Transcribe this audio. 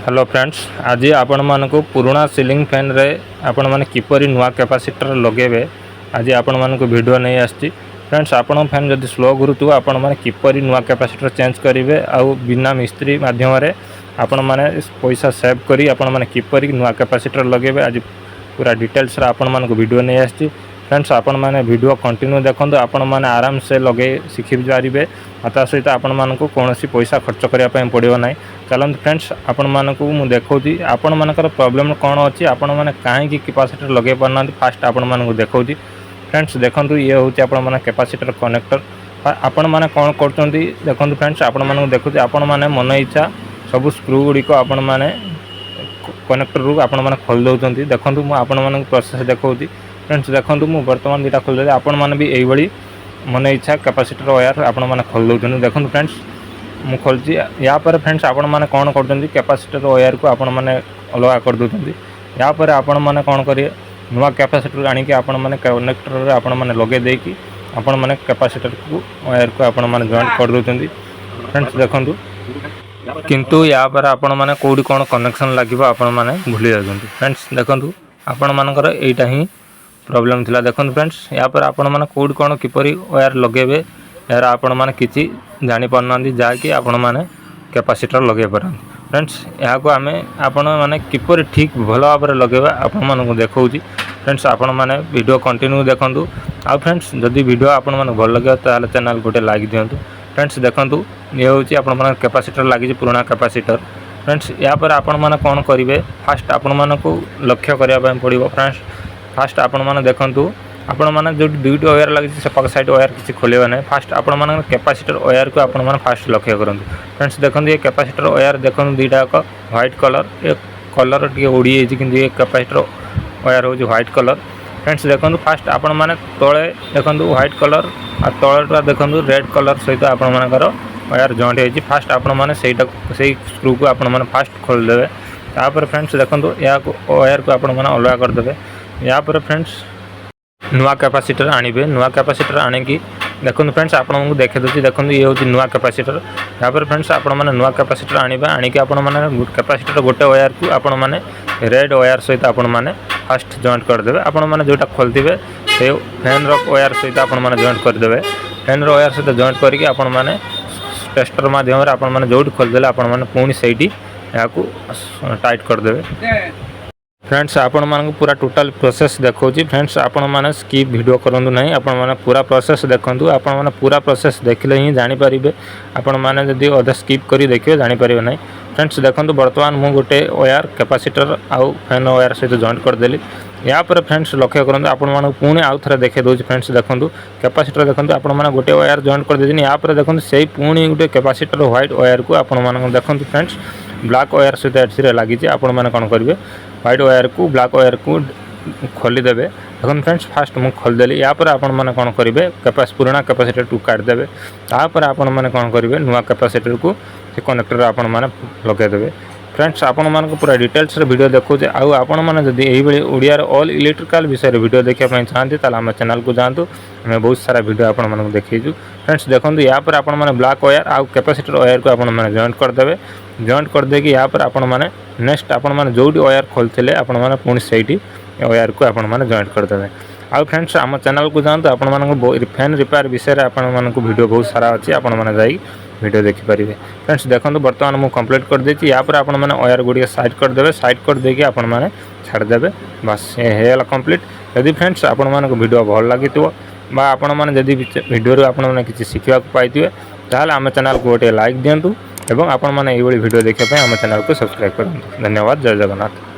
Hello friends, आज आपण मानक पुराना सीलिंग फैन रे आपण माने किपरि नुआ कैपेसिटर लगेबे आज आपण मानक वीडियो नहीं आछि। फ्रेंड्स, आपण फैन जदि स्लो घुरुतु आपण माने किपरि नुआ कैपेसिटर चेंज करेंगे आउ बिना मिस्त्री माध्यम रे आपण माने पैसा सेव करी आपण माने किपरि नुआ कैपेसिटर लगेबे आज पूरा डिटेल्स रे आपण मानक वीडियो नहीं आछि। फ्रेंड्स, आपण माने वीडियो कंटिन्यू देखंतु आपण माने आराम से लगे शिखि पारिबे। ता सहित आपण मानक कोनोसी पैसा खर्च करिया पय पड़िबो नाही। चलते फ्रेंड्स, आपण मानक मु देखौची आपण मानकर प्रॉब्लम कौन अच्छी, आपण माने काहे कैपेसिटर लगे पारना। फास्ट आपण मानक देखौची। फ्रेंड्स देखंतु ये होची आपण माने कैपेसिटर कनेक्टर। आपण माने कौन करचंती देखंतु। फ्रेंड्स, आपण मानक देखौची आपण माने मन इच्छा सब स्क्रू गुडी को आपण माने कनेक्टर रू आपण माने खोल दउचंती। देखंतु मु आपण मानक प्रोसेस देखौची। फ्रेंड्स देखंतु मु वर्तमान दिटा खोल दे। आपण माने भी एई बडी मन इच्छा कैपेसिटर वायर आपण माने खोल दउचंती। देखंतु फ्रेंड्स, मु खोलची या पर। फ्रेंड्स, आपण माने कौन करचंती कैपेसिटर वायर को आपण माने अलग कर दउचंती। या पर आपण माने कौन करिए नुआ कैपेसिटर आनी के आपण माने कनेक्टर रे आपण माने लगे दे कि आपण माने कैपेसिटर को वायर को आपण माने जॉइंट कर दउचंती। फ्रेंड्स देखंतु, किंतु या पर आपण माने कोडी कोन कनेक्शन लागिबो आपण माने भूली जाउचंती। फ्रेंड्स देखंतु, आपण मानकर एटा ही प्रॉब्लम थिला। देखंतु फ्रेंड्स, या पर आपण माने कोडी कोन किपरि वायर लगेबे यार आपण माने किछि जानि पारनांती जाकि आपण माने कैपेसिटर लगे पारन। फ्रेंड्स, या को आमे आपण माने किपरि ठीक भलो भाबरे लगेबा आपण मानकु देखौची। फ्रेंड्स, आपण माने वीडियो कंटिन्यू देखंतु। आ फ्रेंड्स, जदि वीडियो आपण माने भल लगे ताले चैनल गोटे लाइक दियंतु। फ्रेंड्स देखंतु, ये होची आपण माने कैपेसिटर लागि पुराना कैपेसिटर। फ्रेंड्स, या पर आपण माने कोन करिवे फास्ट आपण मानकु लक्ष्य करिया पय पड़िबो। फ्रेंड्स, फास्ट आपण माने देखंतु आपण माने जो दुईटी वायर लगी से पाक साइड वायर किसी खोलेबा नहीं। फास्ट आपण माने कैपेसिटर वायर को आपण माने फास्ट लक्ष्य करंतु। फ्रेंड्स देखंतु, ये कैपेसिटर वायर देखंतु दीटा का व्हाइट कलर, एक कलर टिके ओडी है किंतु ये कैपेसिटर वायर हो जो व्हाइट कलर। फ्रेंड्स देखंतु, फास्ट आपण माने तळे देखंतु व्हाइट कलर आ तळटा देखंतु रेड कलर सहित आपण मानकर वायर जॉइंट है। फास्ट आपण माने सेटा सेही स्क्रू को आपण माने फास्ट खोल देबे। तापर फ्रेंड्स देखंतु, या वायर को आपण माने अलग कर देबे। या पर फ्रेंड्स नुआ कैपेसिटर आनिबे। नुआ कैपेसिटर आने की देखो फ्रेंड्स, आपको देखे दूसरी देखो ये हूँ नुआ कैपेसिटर। यहाँ पर फ्रेंड्स आपण मैंने नुआ कैपेसिटर आनिबे। आनिकी आपण मैंने कैपेसिटर गोटे वायर को आपण मैंने रेड वायर सहित आपण मैंने फास्ट जॉइंट करदे। आपण मैंने जोटा खोलते से फैन वायर सहित आपण मैंने जॉइंट करदे। फैन वायर सहित जॉइंट करके आपण मैंने टेस्टर माध्यम आपण मैंने जोटी खोलदे आपण मैंने पुणी से टाइट करदे। फ्रेंड्स, आपण मानक पूरा टोटल प्रोसेस देखौची। फ्रेंड्स, आपण माने स्किप वीडियो करंतु नहीं। आपण माने पूरा प्रोसेस देखंतु। आपण माने पूरा प्रोसेस देखले ही जानि परिबे। आपण माने जदि अधा स्किप करी देखियो जानि परिबे नहीं। फ्रेंड्स देखंतु, वर्तमान मु गोटे वायर कैपेसिटर आउ फैन वायर सहित जॉइंट कर देली। या पर फ्रेंड्स लक्ष्य करंतु, आपण माने पुणी आउ थरे देखे दोची। फ्रेंड्स देखंतु, कैपेसिटर देखंतु आपण माने गोटे वायर जॉइंट कर देदिन। या पर देखंतु सेही पुणी गोटे कैपेसिटर व्हाइट वायर को आपण माने देखंतु। फ्रेंड्स, ब्लैक वायर सहित एटसी लागि जे आपण माने कोन करिवे व्हाइट वायर को ब्लैक वायर को खोली देबे। देखो फ्रेंड्स, फास्ट मु खोल देली। या पर आपण माने कोन करिवे पुराना कैपेसिटर को काट देबे। तापर आपण माने कोन करिवे नुआ कैपेसिटर को से कनेक्टर आपण माने लगे देबे। फ्रेंड्स, आपण माने पूरा डिटेल्स रे वीडियो देखो जे आउ आपण माने जदी एही बेले ओडिया रे ऑल इलेक्ट्रिकल विषय रे वीडियो देखिया पय चाहते ताला हम चैनल को जानतु। हमें बहुत सारा वीडियो आपण माने देखैजु। फ्रेंड्स देखंतु, या पर आपण माने ब्लैक वायर आउ कैपेसिटर वायर को आपण माने जॉइंट कर देबे। जॉइंट कर दे कि या पर आपण माने नेक्स्ट आपण माने जोडी वायर खोलथिले आपण माने पुणी सेठी वायर को आपण माने जॉइंट कर देबे। आ फ्रेंड्स, हम चैनल को जानतु। आपण माने फैन रिपेयर विषय रे आपण माने वीडियो बहुत सारा अछि। आपण माने जाई वीडियो देखि परिबे। फ्रेंड्स देखंतु, वर्तमान मु कंप्लीट कर देछि। या पर आपण माने वायर गुडी साइड कर देबे। साइड कर दे कि आपण माने छाड़ देबे। बस ये हेला कंप्लीट। यदि फ्रेंड्स आपण माने वीडियो भल लागितो बा आपण माने जदि वीडियो रे आपण माने किछि सिखिबा पाइतिबे ताले हम चैनल को गोटे लाइक दियंतु एवं आपण माने एई भली वीडियो देखिबा पय हम चैनल को सब्सक्राइब करंतु। धन्यवाद। जय जगन्नाथ।